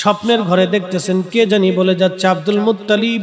স্বপ্নের ঘরে দেখতেছেন কে জানি বলে যাচ্ছে আব্দুল মুত্তালিব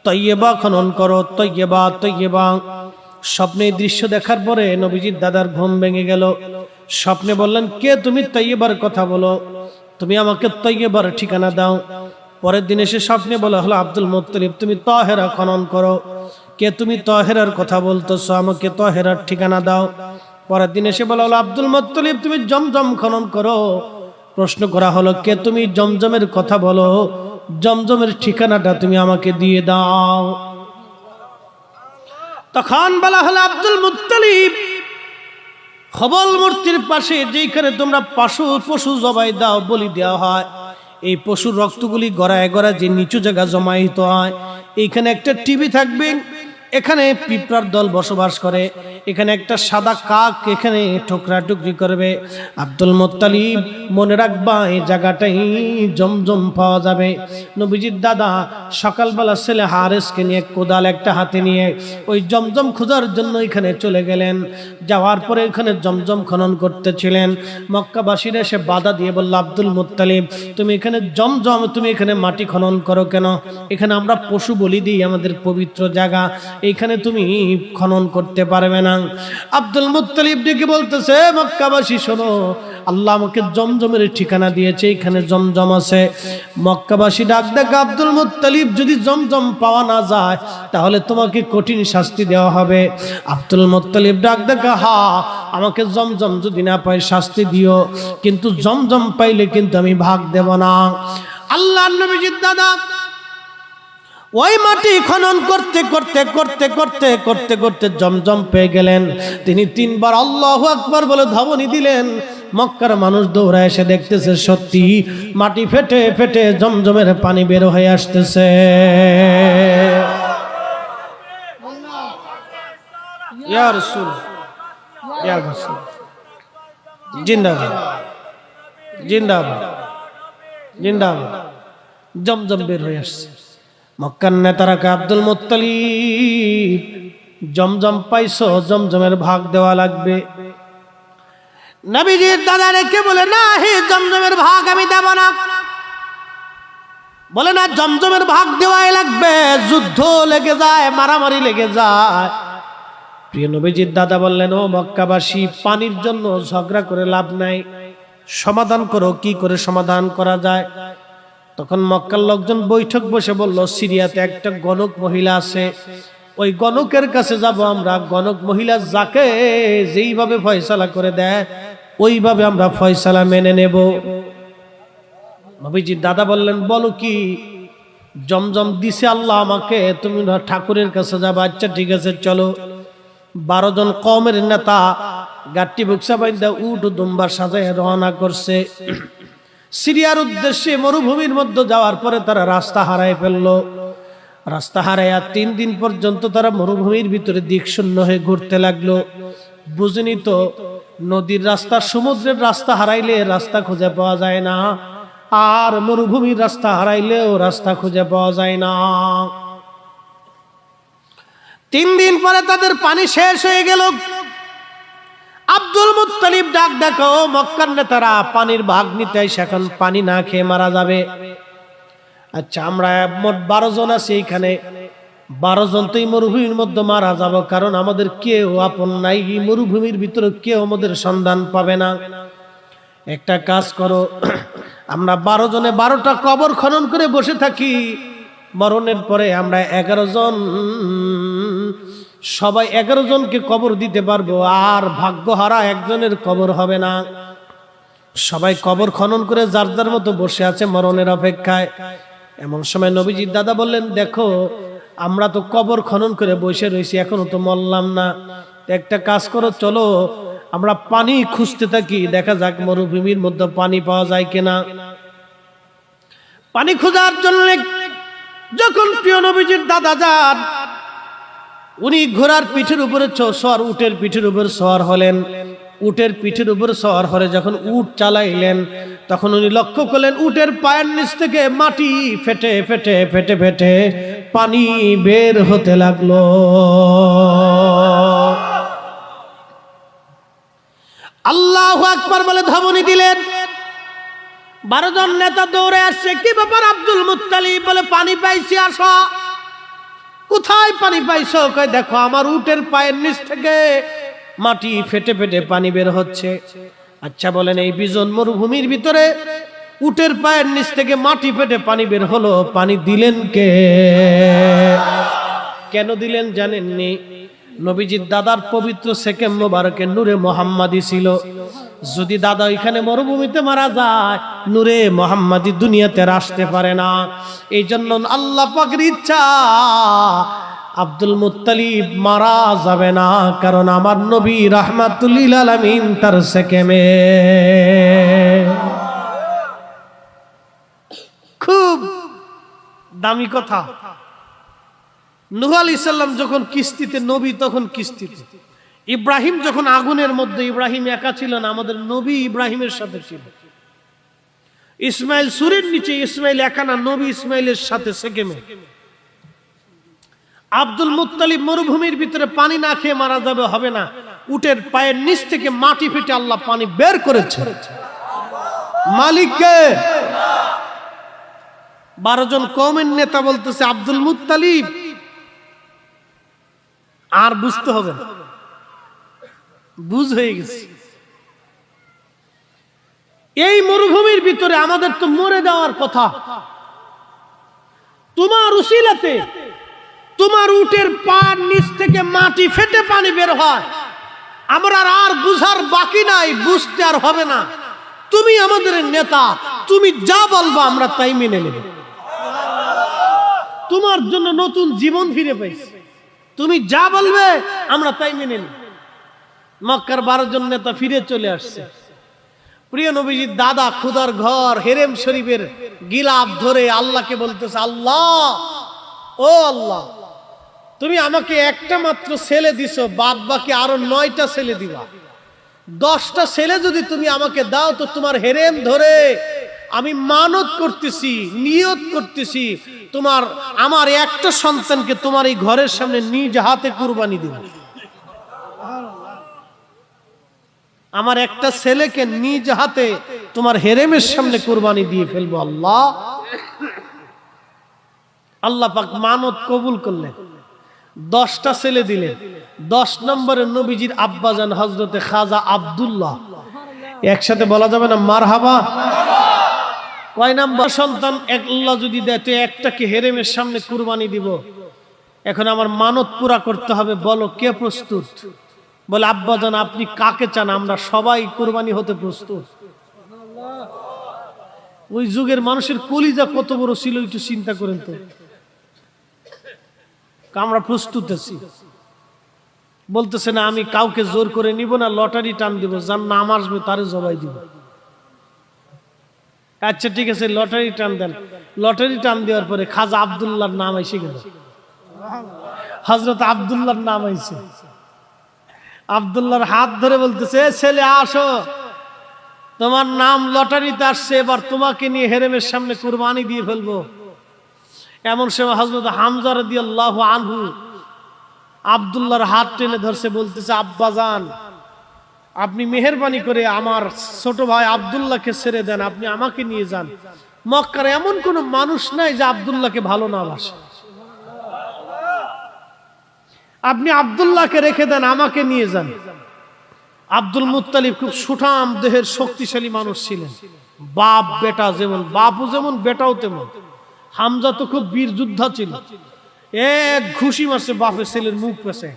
তয়্যেবা খনন করো, তয়্যেবা তয়্যেবা। স্বপ্নে দৃশ্য দেখার পরে নবীজির দাদার ঘুম ভেঙে গেল। স্বপ্নে বললেন, কে তুমি তয়্যেবার কথা বলো, তুমি আমাকে তয়্যেবার ঠিকানা দাও। পরের দিন এসে স্বপ্নে বলা হলো, আব্দুল মুত্তালিব তুমি তাহেরা খনন করো। কে তুমি তাহেরার কথা বলতেছো, আমাকে তাহেরার ঠিকানা দাও। পরের দিন এসে বলা হলো, আব্দুল মুত্তালিব তুমি জমজম খনন করো। প্রশ্ন করা হলো, কে তুমি জমজমের কথা বলো, জমজমের ঠিকানাটা তুমি আমাকে দিয়ে দাও। তখন বলা হলো, আব্দুল মুত্তালিব হবল মূর্তির পাশে যেখানে তোমরা পশু জবাই দাও, বলি দেওয়া হয়, এই পশুর রক্তগুলি গড়ায় গড়ায় যে নিচু জায়গা জমায়িত হয়, এইখানে একটা টিভি থাকবে, এখানে পিঁপড়ার দল বসবাস করে, এখানে একটা সাদা কাক এখানে ঠোকরা টুকরি করবে। আব্দুল মুত্তালিব মনে রাখবা, এই জায়গাটাই জমজম পাওয়া যাবে। নবীজির দাদা সকালবেলা ছেলে হারেসকে নিয়ে কোদাল একটা হাতে নিয়ে ওই জমজম খোঁজার জন্য এখানে চলে গেলেন। যাওয়ার পরে এখানে জমজম খনন করতেছিলেন। মক্কাবাসীরা এসে বাধা দিয়ে বলল, আব্দুল মুত্তালিব তুমি এখানে জমজম, তুমি এখানে মাটি খনন করো কেন? এখানে আমরা পশু বলি দিই, আমাদের পবিত্র জায়গা, এইখানে তুমি খনন করতে পারবে না। আব্দুল মুত্তালিব ডেকে বলতেছে, মক্কাবাসী শোনো, আল্লাহ আমাকে জমজমের ঠিকানা দিয়েছে, এখানে জমজম আছে। মক্কাবাসী ডাক ডাক, আব্দুল মুত্তালিব যদি জমজম পাওয়া না যায় তাহলে তোমাকে কঠিন শাস্তি দেওয়া হবে। আব্দুল মুত্তালিব ডাক ডাক, হা আমাকে জমজম যদি না পাই শাস্তি দিও, কিন্তু জমজম পাইলে কিন্তু আমি ভাগ দেব না। আল্লাহর নবীজির দাদা ওই মাটি খনন করতে করতে করতে করতে করতে করতে জমজম পেয়ে গেলেন। তিনি 3 বার আল্লাহু আকবার বলে ধাবনি দিলেন। মক্কার মানুষ দৌড়ায় এসে দেখতেছে সত্যি মাটি ফেটে ফেটে জমজমের পানি বের হয়ে আসতেছে। ইয়া রাসূল, ইয়া রাসূল, জিন্দাবাদ জিন্দাবাদ জিন্দাবাদ। জমজম বের হয়ে আসছে। মক্কার নেতারা কে, আব্দুল মুত্তালিব জমজম পাইছো, জমজমের ভাগ দেওয়া লাগবে। নবীজির দাদা রেখে বলে, না হে জমজমের ভাগ আমি দেব না। বলে না, জমজমের ভাগ দেওয়াই লাগবে। যুদ্ধ লেগে যায়, মারামারি লেগে যায়। প্রিয় নবীজির দাদা বললেন, ও মক্কাবাসী, পানির জন্য ঝগড়া করে লাভ নাই, সমাধান করো, কি করে সমাধান করা যায়। তখন মক্কার লোকজন বৈঠক বসে বলল, সিরিয়াতে একটা গণক মহিলা আছে, ওই গণকের কাছে যাব আমরা। গণক মহিলা যাকে যেইভাবে ফয়সালা করে দেয় ওইভাবে আমরা ফয়সালা মেনে নেব। নবীজির দাদা বললেন, বলো কি? জমজম দিছে আল্লাহ আমাকে, তুমি ঠাকুরের কাছে যাবে। আচ্ছা ঠিক আছে চলো। 12 জন কওমের নেতা গাট্টি বুকসা বাইন্দা উট দুম্বা সাজায় রওনা করছে সিরিয়ার উদ্দেশ্যে। মরুভূমির মধ্যে যাওয়ার পরে তারা রাস্তা হারায় ফেললো। রাস্তা হারাইয়া 3 দিন পর্যন্ত তারা মরুভূমির ভিতরে দিক শূন্য হয়ে ঘুরতে লাগলো। বুঝিনি তো, নদীর রাস্তা, সমুদ্রের রাস্তা হারাইলে রাস্তা খুঁজে পাওয়া যায় না, আর মরুভূমির রাস্তা হারাইলেও রাস্তা খুঁজে পাওয়া যায় না। 3 দিন পরে তাদের পানি শেষ হয়ে গেল। আব্দুল মুত্তালিব ডাক ডাকো, মক্কার নেতারা পানির ভাগ নিতে এসে এখন পানি না খেয়ে মারা যাবে। আচ্ছা আমরা মোট 12 জন আছি এইখানে, 12 জন তো এই মরুভূমির মধ্যে মারা যাব, কারণ আমাদের কেউ আপন নাই। এই মরুভূমির ভিতরে কেউ আমাদের সন্ধান পাবে না। একটা কাজ করো, আমরা 12 জনে 12টা কবর খনন করে বসে থাকি। মরণের পরে আমরা 11 জন, সবাই 11 জনকে কবর দিতে পারবো, আর ভাগ্যহারা একজনের কবর হবে না। সবাই কবর খনন করে যার যার মতো বসে আছে মরণের অপেক্ষায়। এমন সময় নবীজির দাদা বললেন, দেখো আমরা তো কবর খনন করে বসে রয়েছি, এখনো তো মরলাম না। একটা কাজ করো, চলো আমরা পানি খুঁজতে থাকি, দেখা যাক মরুভূমির মধ্যে পানি পাওয়া যায় কিনা। পানি খোঁজার জন্য যখন প্রিয় নবীজির দাদা যান, উনি ঘোড়ার পিঠের উপরে সওয়ার, উটের পিঠের উপর সওয়ার হলেন। উটের পিঠের উপর সওয়ার হলে যখন উট চালাইলেন, তখন উনি লক্ষ্য করলেন উটের পায়ের নিচ থেকে মাটি ফেটে ফেটে ফেটে ফেটে পানি বের হতে লাগলো। আল্লাহু আকবার বলে ধাবনি দিলেন। 12 জন নেতা দৌড়ে আসছে, কি ব্যাপার আব্দুল মুত্তালিব? বলে পানি পাইছি, আসো। কোথায় পানি পাইছো? কয় দেখো আমার উটের পায়ের নিচ থেকে মাটি ফেটে ফেটে পানি বের হচ্ছে। আচ্ছা বলেন, এই বিজন মরুভূমির ভিতরে উটের পায়ের নিচ থেকে মাটি ফেটে পানি বের হলো, পানি দিলেন কে? কেন দিলেন জানেননি? নবীজির দাদার পবিত্র সেকেম মোবারকে নূরে মোহাম্মদী ছিল। যদি দাদা এখানে মরুভূমিতে মারা যায়, নূরে মোহাম্মদী দুনিয়াতে আসতে পারে না। এই জন্য আল্লাহ পাকের ইচ্ছা আব্দুল মুত্তালিব মারা যাবে না, কারণ আমার নবী রাহমাতুল লিল আলামিন তার সেকেমে। খুব দামি কথা। নূহ আলাইহিস সালাম যখন কিস্তিতে নবী, তখন কিস্তিতে। ইব্রাহিম যখন আগুনের মধ্যে, ইব্রাহিম একা ছিল না, আমাদের নবী ইব্রাহিমের সাথে ছিল। ইসমাইল সুরের নিচে, ইসমাইল একা না, নবী ইসমাইলের সাথে সেকেমে। আব্দুল মুত্তালিব মরুভূমির ভিতরে পানি না খেয়ে মারা যাবে, হবে না। উটের পায়ের নিচ থেকে মাটি ফেটে আল্লাহ পানি বের করেছে। মালিককে 12 জন কওমের নেতা বলতেছে আব্দুল মুত্তালিব। আর বুঝতে হবে না, বুঝ হয়ে গেছে। এই মরুভূমির ভিতরে আমাদের তো মরে যাওয়ার কথা। তোমার উসিলাতে তোমার উটের পায়ের নিচ থেকে মাটি ফেটে পানি বের হয়, আমরা আর বুঝার বাকি নাই, বুঝতে আর হবে না। তুমি আমাদের নেতা, তুমি যা বলবা আমরা তাই মেনে নেব। তোমার জন্য নতুন জীবন ফিরে পাইছি, তুমি যা বলবে আমরা তাই মেনে নেব। মক্কার 12 জন নেতা ফিরে চলে আসছে। প্রিয় নবীজির দাদা খুদার ঘর হেরেম শরীফের গিলাফ ধরে আল্লাহকে বলতেছে, আল্লাহ, ও আল্লাহ, তুমি আমাকে একটা মাত্র ছেলে দিছো, বাদ বাকি আরো 9টা ছেলে দিবা। 10টা ছেলে যদি তুমি আমাকে দাও, তো তোমার হেরেম ধরে আমি মানত করতেছি, নিয়ত করতেছি, তোমার আমার একটা সন্তানকে তোমার এই ঘরের সামনে নিজ হাতে কুরবানি দেব। আমার একটা ছেলেকে নিজ হাতে তোমার হেরেমের সামনে কুরবানি দিয়ে ফেলবো। আল্লাহ, আল্লাহ পাক মানত কবুল করলেন। 10টা ছেলে দিলেন। 10 নম্বরে নবীজির আব্বাজান হযরতে খাজা আব্দুল্লাহ। একসাথে বলা যাবে না মারহাবা? কয় নাম্বার সন্তান আল্লাহ যদি দেয়, তো একটাকে হেরেমের সামনে কুরবানি দিব। এখন আমার মানত পুরা করতে হবে, বলো কে প্রস্তুত? বলে আব্বাজান আপনি কাকে চান? আমরা সবাই কুরবানি হতে প্রস্তুত। ওই যুগের মানুষের কলিজা কত বড় ছিল, একটু চিন্তা করেন তো। আমরা প্রস্তুত আছি। বলতেছে না আমি কাউকে জোর করে নিব না, লটারি টান দিব, যার নাম আসবে তারে জবাই দিব। আচ্ছা ঠিক আছে, লটারি টান দেন। লটারি টান দেওয়ার পরে খাজা আব্দুল্লাহর নাম এসে গেল। হযরত আব্দুল্লাহর নাম আইছে। আব্দুল্লাহর হাত ধরে বলতেছে, ছেলে আসো, তোমার নাম লটারিতে আসছে, এবার তোমাকে নিয়ে হেরেমের সামনে কুরবানি দিয়ে ফেলবো। এমন সময় হযরত হামজা রাদিয়াল্লাহু আনহু আব্দুল্লাহর হাত টেনে ধরছে, বলতেছে আব্বাজান আপনি মেহেরবানি করে আমার ছোট ভাই আব্দুল্লাহকে ছেড়ে দেন, আপনি আমাকে নিয়ে যান। মক্কার এমন কোন মানুষ নাই যে আব্দুল্লাহকে ভালো না বাসে। আপনি আব্দুল্লাহকে রেখে দেন, আমাকে নিয়ে যান। আব্দুল মুত্তালিব খুব সুঠাম দেহের শক্তিশালী মানুষ ছিলেন। বাপ বেটা যেমন, বাপও যেমন বেটাও তেমন। হামজা তো খুব বীর যোদ্ধা ছিল। এক ঘুষি মারছে বাপের ছেলের মুখ পেছে,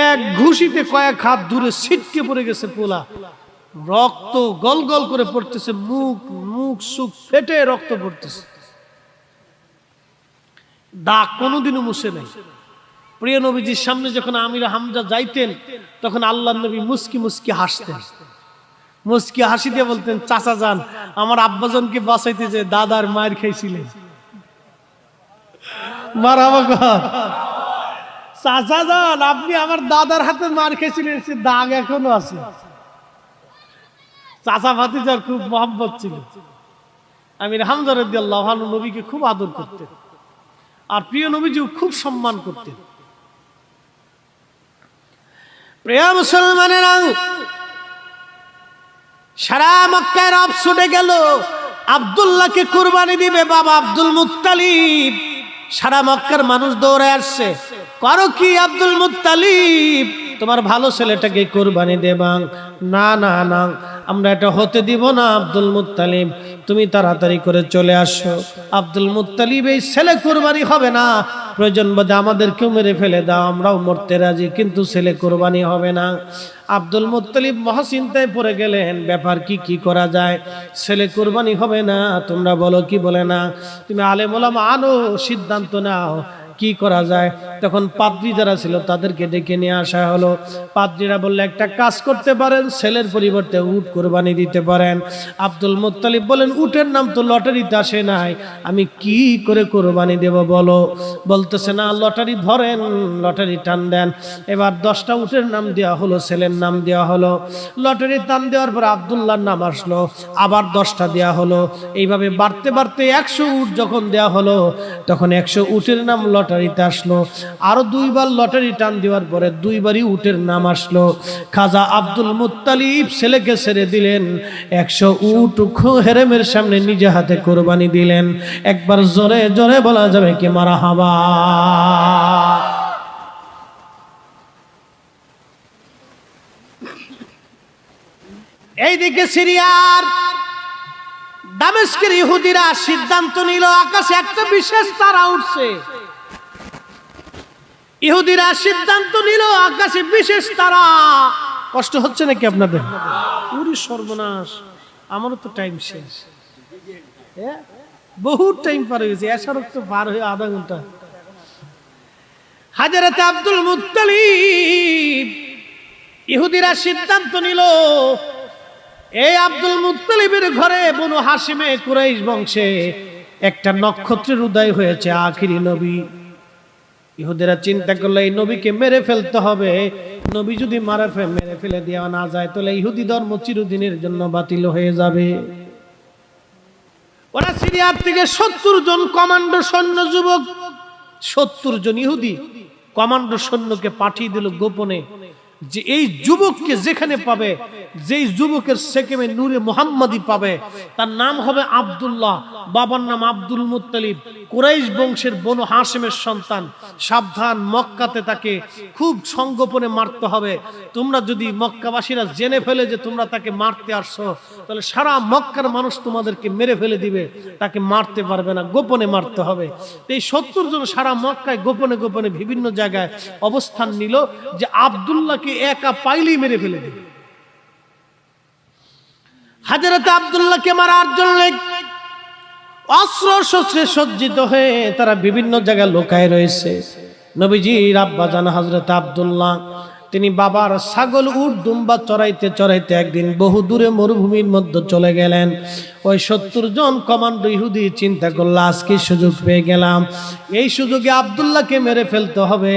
এক ঘুষিতে কয়েক হাত দূরে ছিটকে পড়ে গেছে পোলা। রক্ত গল গল করে পড়তেছে, মুখ মুখ সুখ ফেটে রক্ত পড়তেছে। দাগ কোনোদিনও মুছে নাই। প্রিয় নবীজির সামনে যখন আমির হামজা যাইতেন, তখন আল্লাহর নবী মুস্কি মুস্কি হাসতেন। মুস্কি হাসি দিয়ে বলতেন, চাচা যান, আমার আব্বাজানকে বাঁচাইতে যে দাদার মায়ের খাইছিলেন। মারহাবা কর। চাচা যান, আপনি আমার দাদার হাতে মার খেয়েছিলেন, সে দাগ এখনো আছে। চাচা ভাতিজার খুব মহব্বত ছিল। আমির হামজা রাদিয়াল্লাহু আনহু নবীকে খুব আদর করতেন, আর প্রিয় নবীজিও খুব সম্মান করতেন। প্রিয় মুসলমানেরা, সারা মক্কায় রব ছুটে গেল আব্দুল্লাহকে কুরবানি দিবে বাবা আব্দুল মুত্তালিব। সারা মক্কার মানুষ দৌড়ে আসছে, করো কি আব্দুল মুত্তালিব, তোমার ভালো ছেলেটাকে কুরবানি দেবা। না না না, আমরা এটা হতে দিব না আব্দুল মুত্তালিব, তুমি তাড়াতাড়ি করে চলে আসো। আব্দুল মুত্তালিব, এই ছেলে কুরবানি হবে না, প্রয়োজন বোধে আমাদেরকেও মেরে ফেলে দাও, আমরাও মরতে রাজি, কিন্তু ছেলে কুরবানি হবে না। আব্দুল মুত্তালিব মহাচিন্তায় পড়ে গেলেন, ব্যাপার কি করা যায়, ছেলে কুরবানি হবে না, তোমরা বলো কি বলে না, তুমি আলেম ওলামা আনো, সিদ্ধান্ত নাও কি করা যায়। তখন পাদ্রী যারা ছিল তাদেরকে ডেকে নিয়ে আসা হলো। পাদ্রীরা বললে একটা কাজ করতে পারেন, ছেলের পরিবর্তে উট কুরবানি দিতে পারেন। আব্দুল মুত্তালিব বলেন, উটের নাম তো লটারিতে আসে নাই, আমি কি করে কুরবানি দেব বলো। বলতেছে না, লটারি ধরেন, লটারি টান দেন। এবার 10টা উটের নাম দেওয়া হলো, ছেলের নাম দেওয়া হলো। লটারি টান দেওয়ার পর আব্দুল্লাহর নাম আসলো, আবার 10টা দেওয়া হলো। এইভাবে বাড়তে বাড়তে 100 উট যখন দেওয়া হলো, তখন 100 উটের নাম লটারিতে আসলো। আরো 2বার লটারি টান দেওয়ার পরে 2বারই উটের নাম আসলো। খাজা আব্দুল মুত্তালিব ছেলেকে ছেড়ে দিলেন, 100 উট হেরেমের সামনে নিজে হাতে কুরবানি দিলেন। একবার জোরে জোরে বলা যাবে কি মারহাবা। এইদিকে সিরিয়ার দামেস্কের ইহুদিরা সিদ্ধান্ত নিল, আকাশে একটা বিশেষ তারা উঠছে। ইহুদিরা সিদ্ধান্ত নিল আকাশে বিশেষ তারা। কষ্ট হচ্ছে নাকি আপনাদের? পুরি সর্বনাশ, আমারও তো টাইম শেষ, বহুত টাইম পার হয়ে গেছে, এসারক তো পার হয়ে আধা ঘন্টা। হযরত আব্দুল মুত্তালিব, ইহুদিরা সিদ্ধান্ত নিল এই আব্দুল মুত্তালিবের ঘরে বনু হাশিমে কুরাইশ বংশে একটা নক্ষত্রের উদয় হয়েছে, আখিরি নবী। ইহুদিরা চিন্তা করলো এই নবীকে মেরে ফেলতে হবে, নবী যদি মেরে ফেলে দেওয়া না যায় তাহলে ইহুদি ধর্ম চিরদিনের জন্য বাতিল হয়ে যাবে। ওরা সিরিয়ার থেকে 70 জন কমান্ডো সৈন্য যুবক, 70 জন ইহুদি কমান্ডো সৈন্যকে পাঠিয়ে দিল গোপনে, যে এই যুবককে যেখানে পাবে, যেই যুবকের সেকেমে নূরে মুহাম্মাদি পাবে, তার নাম হবে আব্দুল্লাহ, বাবার নাম আব্দুল মুত্তালিব, কুরাইশ বংশের বনু হাশিমের সন্তান। সাবধান, মক্কাতে তাকে খুব সংগোপনে মারতে হবে। তোমরা যদি মক্কাবাসীরা জেনে ফেলে যে তোমরা তাকে মারতে আসছো, তাহলে সারা মক্কার মানুষ তোমাদেরকে মেরে ফেলে দিবে, তাকে মারতে পারবে না, গোপনে মারতে হবে। এই 70 জন সারা মক্কায় গোপনে গোপনে বিভিন্ন জায়গায় অবস্থান নিল, যে আব্দুল্লাহকে একা পাইলেই মেরে ফেলে দিবে। হযরত আব্দুল্লাহকে মারার জন্য অস্ত্র শস্ত্রে সজ্জিত হয়ে তারা বিভিন্ন জায়গায় লুকায় রয়েছে। নবীজির আব্বাজান হযরত আব্দুল্লাহ, তিনি বাবার ছাগল উট দুম্বা চড়াইতে চড়াইতে একদিন বহু দূরে মরুভূমির মধ্যে চলে গেলেন। ওই 70 জন কমান্ডো ইহুদি চিন্তা করলো, আজকে সুযোগ পেয়ে গেলাম, এই সুযোগে আব্দুল্লাহকে মেরে ফেলতে হবে।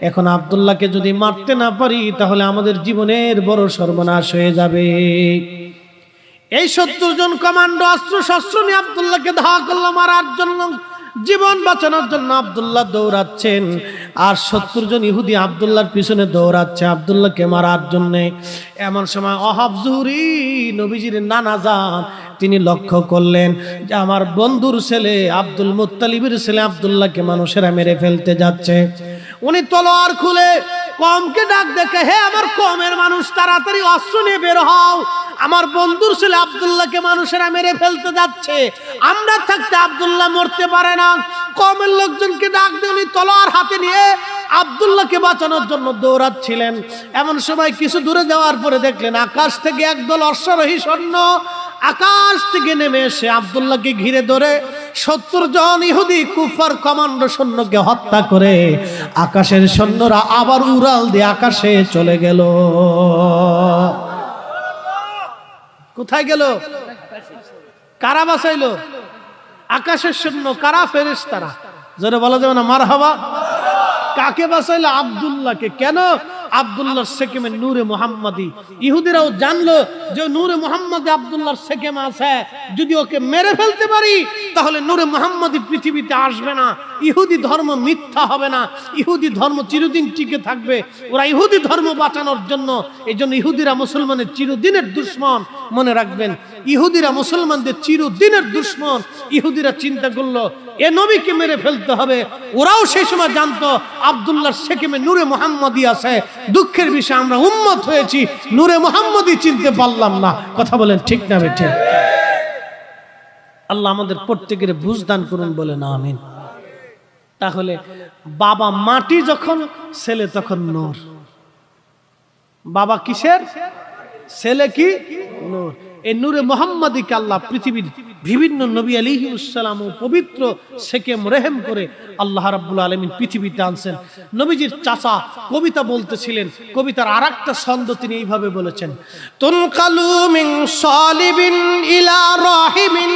এখন আব্দুল্লাহকে যদি মারতে না পারি তাহলে আমাদের জীবনের বড় সর্বনাশ হয়ে যাবে। এই 70 জন কমান্ডো অস্ত্র শস্ত্র নিয়ে আব্দুল্লাহকে ধাওয়া করলো মারার জন্য। জীবন বাঁচানোর জন্য আব্দুল্লাহ দৌড়াচ্ছেন, আর 70 জন ইহুদি আব্দুল্লাহর পিছনে দৌড়াচ্ছে আব্দুল্লাহকে মারার জন্য। এমন সময় ওহাব জুহরি, নবীজির নানা জান, তিনি লক্ষ্য করলেন যে আমার বন্ধুর ছেলে আব্দুল মুত্তালিবের ছেলে আব্দুল্লাহকে মানুষেরা মেরে ফেলতে যাচ্ছে। উনি তলোয়ার খুলে কমকে ডাক দেখে, হে আমার কমের মানুষ, তাড়াতাড়ি অস্ত্র নিয়ে বের হও, আমার বন্ধুর ছেলে আব্দুল্লাহকে মানুষেরা মেরে ফেলতে যাচ্ছে, আমরা থাকতে আব্দুল্লাহ মরতে পারে না। কমের লোকজনকে ডাক দিয়ে উনি তলোয়ার হাতে নিয়ে আব্দুল্লাহকে বাঁচানোর জন্য দৌড়াচ্ছিলেন। এমন সময় কিছু দূরে যাওয়ার পরে দেখলেন আকাশ থেকে একদল অশ্বারোহী সৈন্য আকাশ থেকে নেমে এসে আব্দুল্লাহকে ঘিরে ধরে 70 জন ইহুদি কুফার কমান্ডো সৈন্যকে হত্যা করে আকাশের সৈন্যরা আবার উড়াল দিয়ে আকাশে চলে গেল। কোথায় গেল? কারা বাঁচাইলো? আকাশের সৈন্য। কারা? ফেরেশতারা। যারা বলা যাবে না মারহাবা। কাকে বাঁচাইলো? আব্দুল্লাহকে। কেন? আব্দুল্লাহর সেকেমে নূরে মুহাম্মাদি। ইহুদিরাও জানলো যে নূরে মুহাম্মাদি আব্দুল্লাহর সেকেমে আছে, যদি ওকে মেরে ফেলতে পারি তাহলে নূরে মুহাম্মদী পৃথিবীতে আসবে না, ইহুদি ধর্ম মিথ্যা হবে না, ইহুদি ধর্ম চিরদিন টিকে থাকবে। ওরা ইহুদি ধর্ম বাঁচানোর জন্য, এই জন্য ইহুদিরা মুসলমানের চিরদিনের দুশ্মন। মনে রাখবেন, ইহুদিরা মুসলমানদের চিরদিনের দুশ্মন। ইহুদিরা চিন্তা করলো এ নবীকে মেরে ফেলতে হবে। ওরাও সেই সময় জানতো আব্দুল্লাহর সেকেমে নূরে মুহাম্মদী আছে। দুঃখের বিষয় আমরা উম্মত হয়েছি, নূরে মুহাম্মদী চিনতে পারলাম না। কথা বলেন ঠিক না বেঠিক? আল্লাহ আমাদের প্রত্যেকের বুঝ দান করুন, বলেন আমিন। তাহলে বাবা মাটি যখন, ছেলে তখন নূর। বাবা কিসের? ছেলে কি? নূর। এই নূরে মুহাম্মদীকে আল্লাহ পৃথিবীর বিভিন্ন নবী আলাইহিস সালাম ও পবিত্র সেকেম রেহেম করে আল্লাহ রাব্বুল আলামিন পৃথিবীতে আনছেন। নবীজির চাচা কবিতা বলতেছিলেন, কবিতার আরেকটা ছন্দ তিনি এইভাবে বলেছেন, তুনকালু মিন সালিবিন ইলা রাহিমিন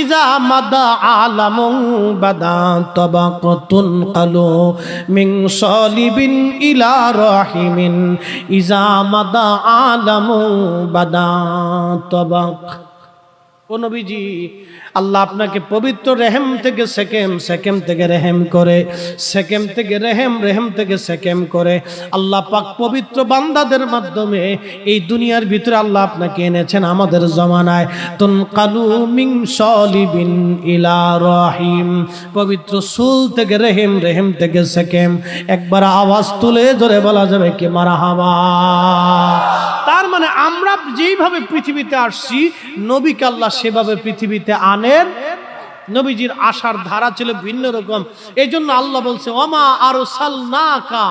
ইজা মাদা আলামুন বাদা তাবাকাতুন কালু মিন সালিবিন ইলা রাহিমিন ইজা মাদা আলামুন বাদা তাবাক। ও নবীজি, আল্লাহ আপনাকে পবিত্র রেহেম থেকে সেকেম, সেকেম থেকে রেহেম করে, সেকেম থেকে রেহেম, রেহেম থেকে সেকেম করে আল্লাহ পাক পবিত্র বান্দাদের মাধ্যমে এই দুনিয়ার ভিতরে আল্লাহ আপনাকে এনেছেন আমাদের জমানায়। তুনকালু মিন সালিবিন ইলা রাহিম, পবিত্র সুল থেকে রেহেম, রেহেম থেকে সেকেম। একবার আওয়াজ তুলে ধরে বলা যাবে কি মারহাবা। তার মানে আমরা যেইভাবে পৃথিবীতে আসছি, নবীকে আল্লাহ সেভাবে পৃথিবীতে আনেন। নবীজির আসার ধারা ছিল ভিন্ন রকম। এই জন্য আল্লাহ বলছে ওমা আরসালনাকা